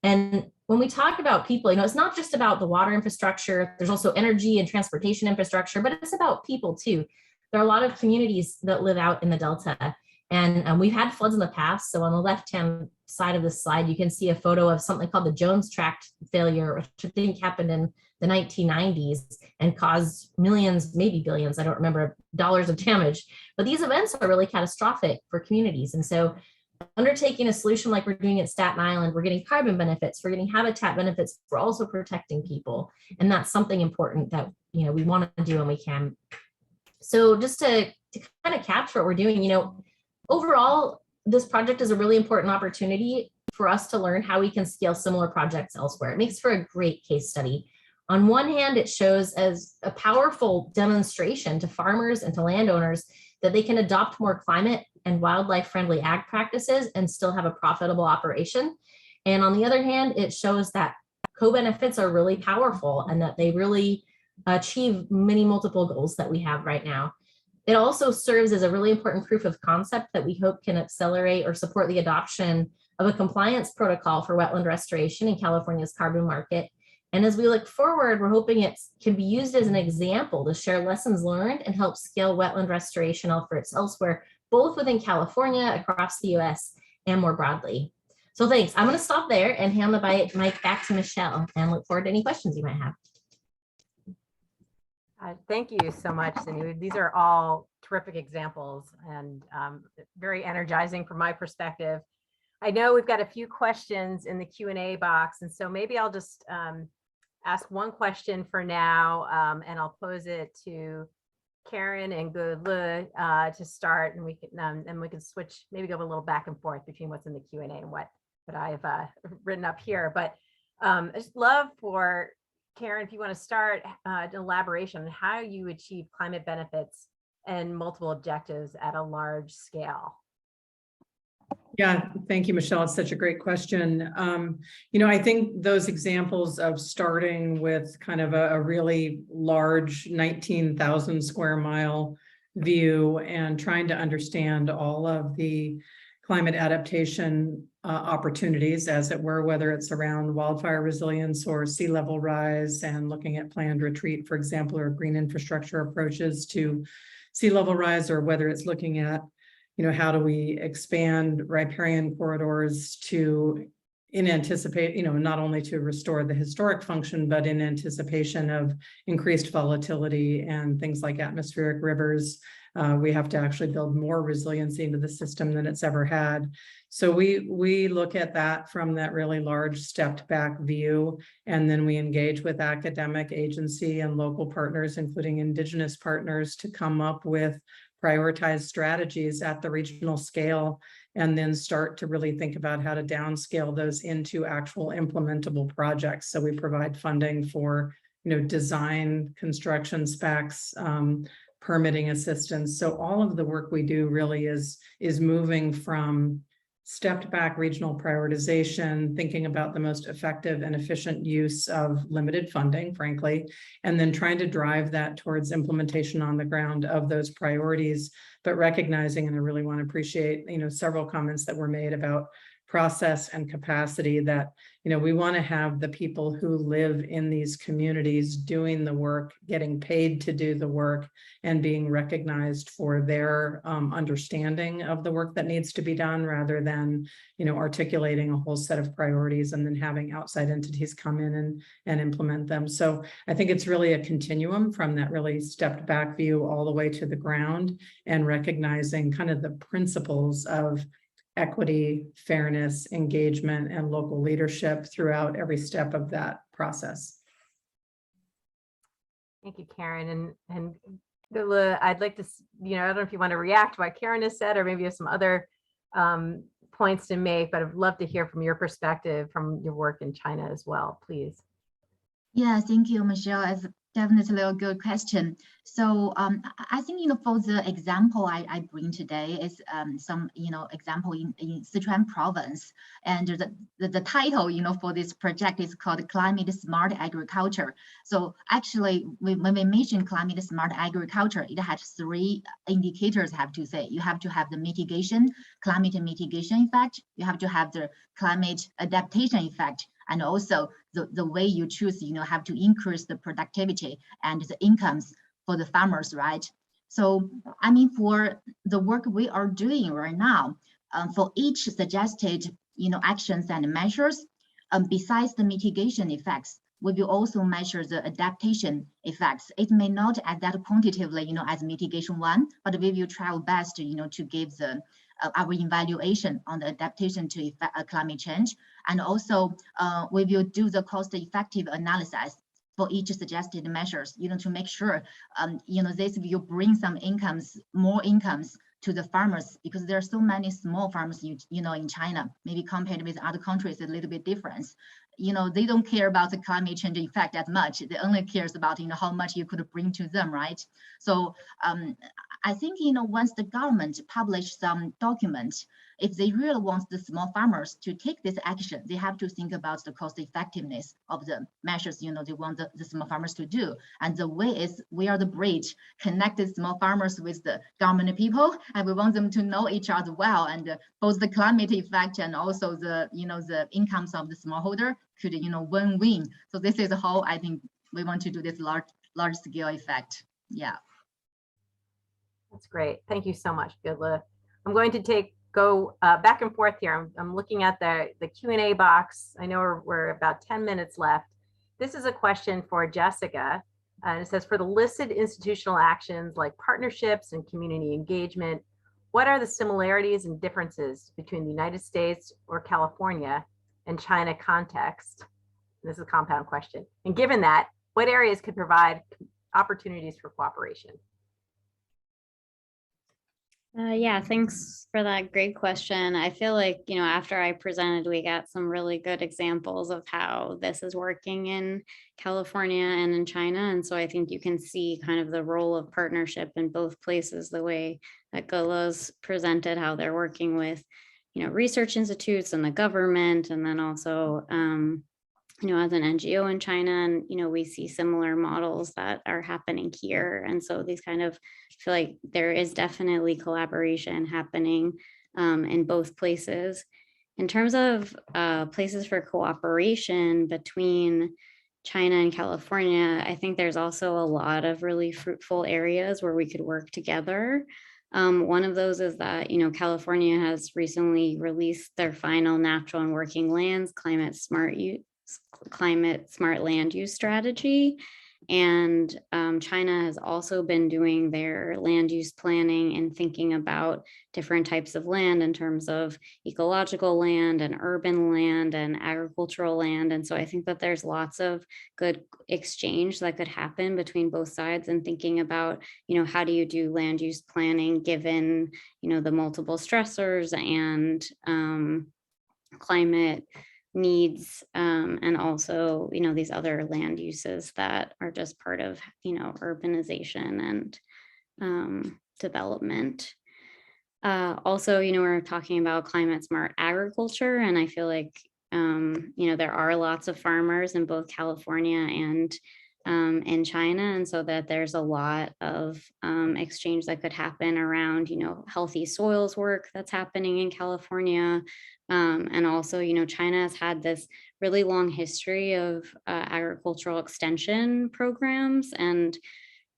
And when we talk about people, it's not just about the water infrastructure. There's also energy and transportation infrastructure, but it's about people too. There are a lot of communities that live out in the Delta. And we've had floods in the past. So on the left-hand side of the slide, you can see a photo of something called the Jones Tract failure, which I think happened in the 1990s and caused millions, maybe billions, I don't remember, dollars of damage. But these events are really catastrophic for communities. And so undertaking a solution like we're doing at Staten Island, we're getting carbon benefits, we're getting habitat benefits, we're also protecting people. And that's something important that, you know, we want to do when we can. So just to kind of capture what we're doing, you know, overall, this project is a really important opportunity for us to learn how we can scale similar projects elsewhere. It makes for a great case study. On one hand, it shows as a powerful demonstration to farmers and to landowners that they can adopt more climate and wildlife friendly ag practices and still have a profitable operation. And on the other hand, it shows that co-benefits are really powerful and that they really achieve many multiple goals that we have right now. It also serves as a really important proof of concept that we hope can accelerate or support the adoption of a compliance protocol for wetland restoration in California's carbon market. And as we look forward, we're hoping it can be used as an example to share lessons learned and help scale wetland restoration efforts elsewhere, both within California, across the US, and more broadly. So thanks. I'm going to stop there and hand the mic back to Michelle and look forward to any questions you might have. Thank you so much, Cindy. These are all terrific examples and very energizing from my perspective. I know we've got a few questions in the Q&A box, and so maybe I'll just ask one question for now, and I'll pose it to Karen and Gulu to start, and we can switch, maybe go a little back and forth between what's in the Q&A and what I've written up here. But I just love for Karen, if you want to start an elaboration on how you achieve climate benefits and multiple objectives at a large scale. Yeah, thank you, Michelle. It's such a great question. You know, I think those examples of starting with kind of a really large 19,000 square mile view and trying to understand all of the climate adaptation opportunities, as it were, whether it's around wildfire resilience or sea level rise, and looking at planned retreat, for example, or green infrastructure approaches to sea level rise, or whether it's looking at, you know, how do we expand riparian corridors to, in anticipate, you know, not only to restore the historic function, but in anticipation of increased volatility and things like atmospheric rivers. We have to actually build more resiliency into the system than it's ever had. So we look at that from that really large stepped back view, and then we engage with academic agency and local partners, including Indigenous partners, to come up with prioritized strategies at the regional scale, and then start to really think about how to downscale those into actual implementable projects. So we provide funding for, you know, design, construction specs, permitting assistance. So all of the work we do really is moving from stepped back regional prioritization, thinking about the most effective and efficient use of limited funding, frankly, and then trying to drive that towards implementation on the ground of those priorities, but recognizing, and I really want to appreciate, you know, several comments that were made about process and capacity, that, you know, we want to have the people who live in these communities doing the work, getting paid to do the work, and being recognized for their understanding of the work that needs to be done, rather than, you know, articulating a whole set of priorities and then having outside entities come in and implement them. So I think it's really a continuum from that really stepped back view all the way to the ground, and recognizing kind of the principles of equity, fairness, engagement, and local leadership throughout every step of that process. Thank you, Karen. And I'd like to, you know, I don't know if you want to react to what Karen has said, or maybe you have some other points to make, but I'd love to hear from your perspective from your work in China as well, please. Yeah, thank you, Michelle. It's definitely a good question. So I think, you know, for the example I bring today is some, you know, example in Sichuan province, and the title, you know, for this project is called Climate Smart Agriculture. So actually, when we mention climate smart agriculture, it has three indicators, I have to say. You have to have the mitigation, climate mitigation effect. You have to have the climate adaptation effect. And also the way you choose, you know, have to increase the productivity and the incomes for the farmers, right? So, I mean, for the work we are doing right now, for each suggested, actions and measures, besides the mitigation effects, we will also measure the adaptation effects. It may not as that quantitatively, as mitigation one, but we will try our best, to give the our evaluation on the adaptation to climate change. And also, we will do the cost-effective analysis for each suggested measures, to make sure, this will bring some more incomes to the farmers, because there are so many small farmers, in China, maybe compared with other countries, a little bit different. They don't care about the climate change effect as much. They only cares about, how much you could bring to them, right? So I think, once the government publish some document, if they really want the small farmers to take this action, they have to think about the cost effectiveness of the measures, they want the small farmers to do. And the way is, we are the bridge, connected small farmers with the government people, and we want them to know each other well, and both the climate effect and also the, the incomes of the smallholder could, win-win. So this is how I think we want to do this large scale effect. Yeah. That's great. Thank you so much, Gudla. I'm going to go back and forth here. I'm looking at the Q&A box. I know we're about 10 minutes left. This is a question for Jessica. And it says, for the listed institutional actions like partnerships and community engagement, what are the similarities and differences between the United States or California and China context? This is a compound question. And given that, what areas could provide opportunities for cooperation? Yeah, thanks for that great question. I feel like, after I presented, we got some really good examples of how this is working in California and in China. And so I think you can see kind of the role of partnership in both places, the way that Gula's presented how they're working with, research institutes and the government, and then also, as an NGO in China, and, we see similar models that are happening here. And so these kind of feel like there is definitely collaboration happening in both places. In terms of places for cooperation between China and California, I think there's also a lot of really fruitful areas where we could work together. One of those is that, California has recently released their final natural and working lands climate smart land use strategy. And China has also been doing their land use planning and thinking about different types of land in terms of ecological land and urban land and agricultural land. And so I think that there's lots of good exchange that could happen between both sides, and thinking about, how do you do land use planning given, the multiple stressors and climate needs, and also, these other land uses that are just part of, urbanization and development. Also, we're talking about climate smart agriculture, and I feel like, there are lots of farmers in both California and in China, and so that there's a lot of exchange that could happen around, healthy soils work that's happening in California. And also, China has had this really long history of agricultural extension programs, and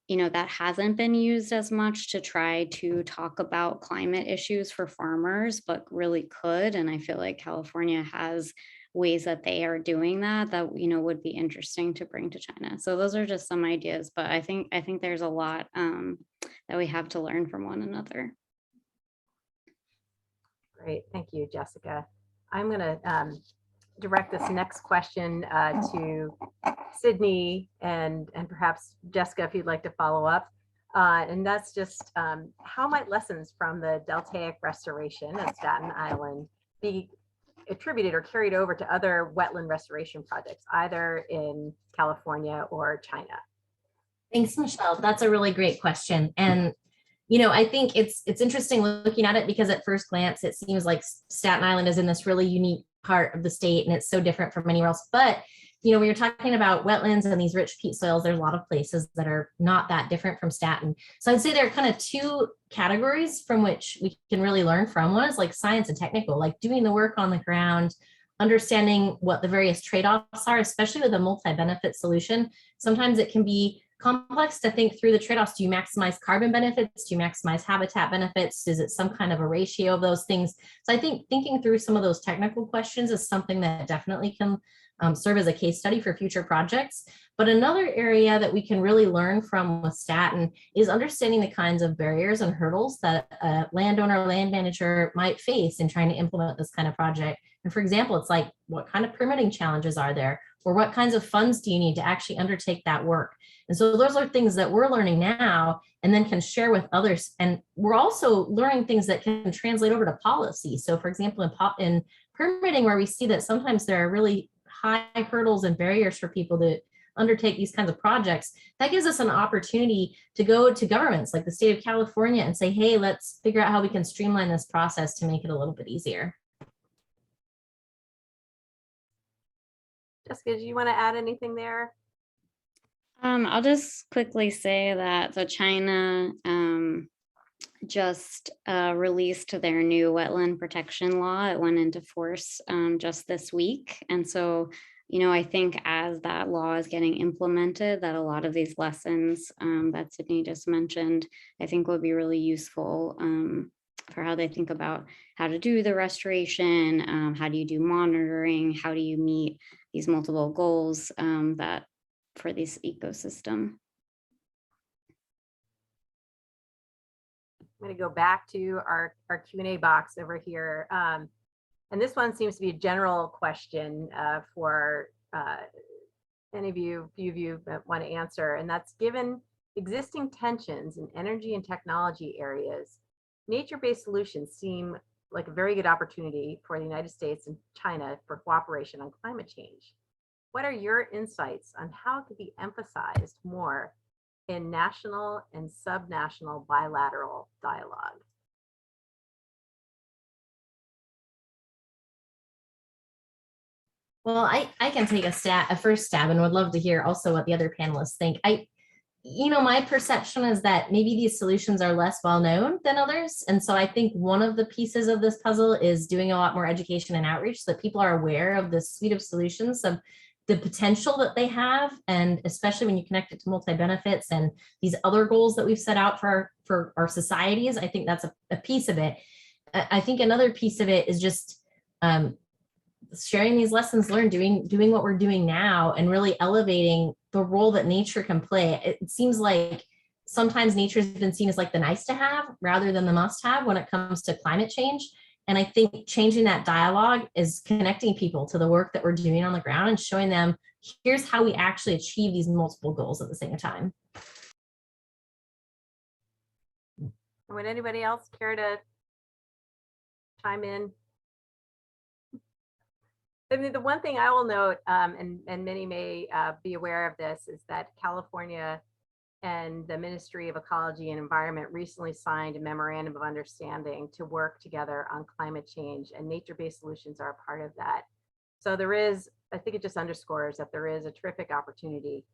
that hasn't been used as much to try to talk about climate issues for farmers, but really could. And I feel like California has ways that they are doing that would be interesting to bring to China. So those are just some ideas, but I think there's a lot that we have to learn from one another. Great, thank you, Jessica. I'm going to direct this next question to Sydney and perhaps Jessica, if you'd like to follow up. And that's just how might lessons from the deltaic restoration of Staten Island be attributed or carried over to other wetland restoration projects, either in California or China? Thanks, Michelle. That's a really great question. And I think it's interesting looking at it, because at first glance, it seems like Staten Island is in this really unique part of the state, and it's so different from anywhere else. But, when you're talking about wetlands and these rich peat soils, there's a lot of places that are not that different from Staten. So I'd say there are kind of two categories from which we can really learn from. One is like science and technical, like doing the work on the ground, understanding what the various trade-offs are, especially with a multi-benefit solution. Sometimes it can be complex to think through the trade-offs. Do you maximize carbon benefits? Do you maximize habitat benefits? Is it some kind of a ratio of those things? So I think thinking through some of those technical questions is something that definitely can serve as a case study for future projects. But another area that we can really learn from with Staten is understanding the kinds of barriers and hurdles that a landowner or land manager might face in trying to implement this kind of project. And for example, it's like, what kind of permitting challenges are there? Or what kinds of funds do you need to actually undertake that work? And so those are things that we're learning now and then can share with others. And we're also learning things that can translate over to policy. So for example, in permitting, where we see that sometimes there are really high hurdles and barriers for people to undertake these kinds of projects, that gives us an opportunity to go to governments like the state of California and say, hey, let's figure out how we can streamline this process to make it a little bit easier. Jessica, do you want to add anything there? I'll just quickly say that China just released their new wetland protection law. It went into force just this week. And so, you know, I think as that law is getting implemented, that a lot of these lessons that Sydney just mentioned, I think will be really useful for how they think about how to do the restoration, how do you do monitoring, how do you meet these multiple goals that for this ecosystem. I'm going to go back to our Q&A box over here. And this one seems to be a general question for any of you, few of you that want to answer. And that's, given existing tensions in energy and technology areas, nature-based solutions seem like a very good opportunity for the United States and China for cooperation on climate change. What are your insights on how it could be emphasized more in national and subnational bilateral dialogue? Well, I can take a first stab and would love to hear also what the other panelists think. My perception is that maybe these solutions are less well known than others. And so I think one of the pieces of this puzzle is doing a lot more education and outreach so that people are aware of the suite of solutions, of the potential that they have. And especially when you connect it to multi-benefits and these other goals that we've set out for our societies, I think that's a piece of it. I think another piece of it is just sharing these lessons learned, doing what we're doing now, and really elevating the role that nature can play. It seems like sometimes nature has been seen as like the nice to have rather than the must have when it comes to climate change. And I think changing that dialogue is connecting people to the work that we're doing on the ground and showing them, here's how we actually achieve these multiple goals at the same time. Would anybody else care to chime in? I mean, the one thing I will note, and many may be aware of this, is that California and the Ministry of Ecology and Environment recently signed a memorandum of understanding to work together on climate change, and nature-based solutions are a part of that. So there is, I think it just underscores that there is a terrific opportunity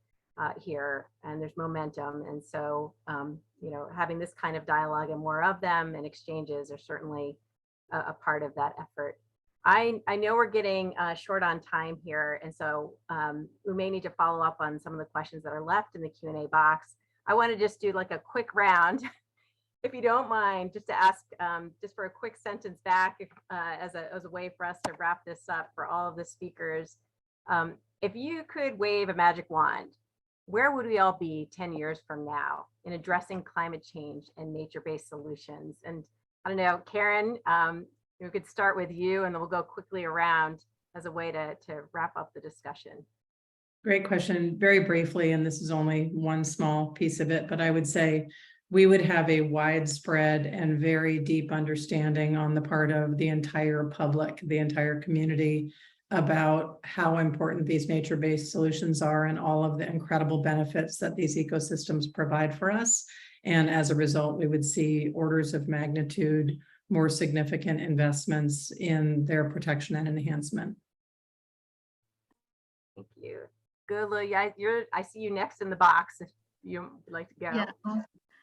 here, and there's momentum. And so, having this kind of dialogue and more of them and exchanges are certainly a part of that effort. I know we're getting short on time here, and so we may need to follow up on some of the questions that are left in the Q&A box. I want to just do like a quick round, if you don't mind, just to ask just for a quick sentence back as a way for us to wrap this up for all of the speakers. If you could wave a magic wand, where would we all be 10 years from now in addressing climate change and nature-based solutions? And I don't know, Karen, we could start with you and then we'll go quickly around as a way to wrap up the discussion. Great question. Very briefly, and this is only one small piece of it, but I would say we would have a widespread and very deep understanding on the part of the entire public, the entire community, about how important these nature-based solutions are and all of the incredible benefits that these ecosystems provide for us. And as a result, we would see orders of magnitude more significant investments in their protection and enhancement. Thank you. Good, Lily. I see you next in the box if you'd like to go.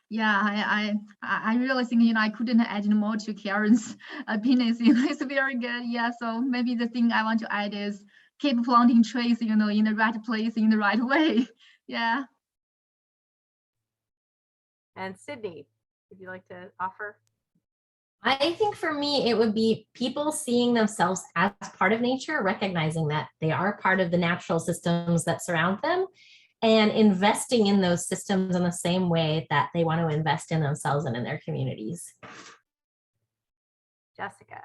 Yeah, I really think, I couldn't add more to Karen's opinions. It's very good. Yeah, so maybe the thing I want to add is keep planting trees, in the right place, in the right way. Yeah. And Sydney, would you like to offer? I think for me, it would be people seeing themselves as part of nature, recognizing that they are part of the natural systems that surround them, and investing in those systems in the same way that they want to invest in themselves and in their communities. Jessica.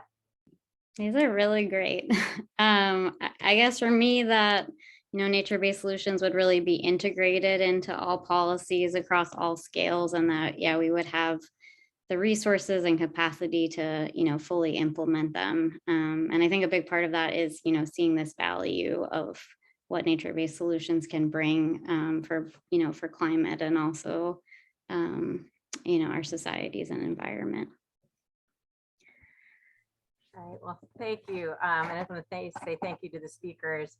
These are really great. I guess for me that, nature-based solutions would really be integrated into all policies across all scales, and that, yeah, we would have the resources and capacity to, fully implement them. And I think a big part of that is, seeing this value of what nature-based solutions can bring for climate and also, our societies and environment. All right, well, thank you. And I just want to say thank you to the speakers.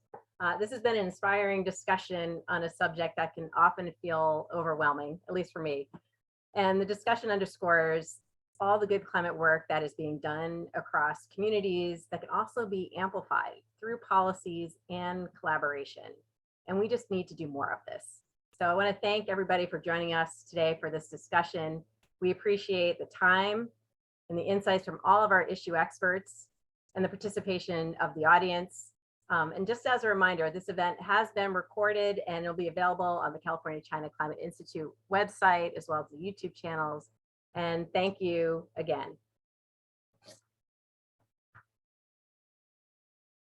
This has been an inspiring discussion on a subject that can often feel overwhelming, at least for me. And the discussion underscores all the good climate work that is being done across communities that can also be amplified through policies and collaboration. And we just need to do more of this. So I want to thank everybody for joining us today for this discussion. We appreciate the time and the insights from all of our issue experts and the participation of the audience. And just as a reminder, this event has been recorded and it'll be available on the California China Climate Institute website, as well as the YouTube channels. And thank you again.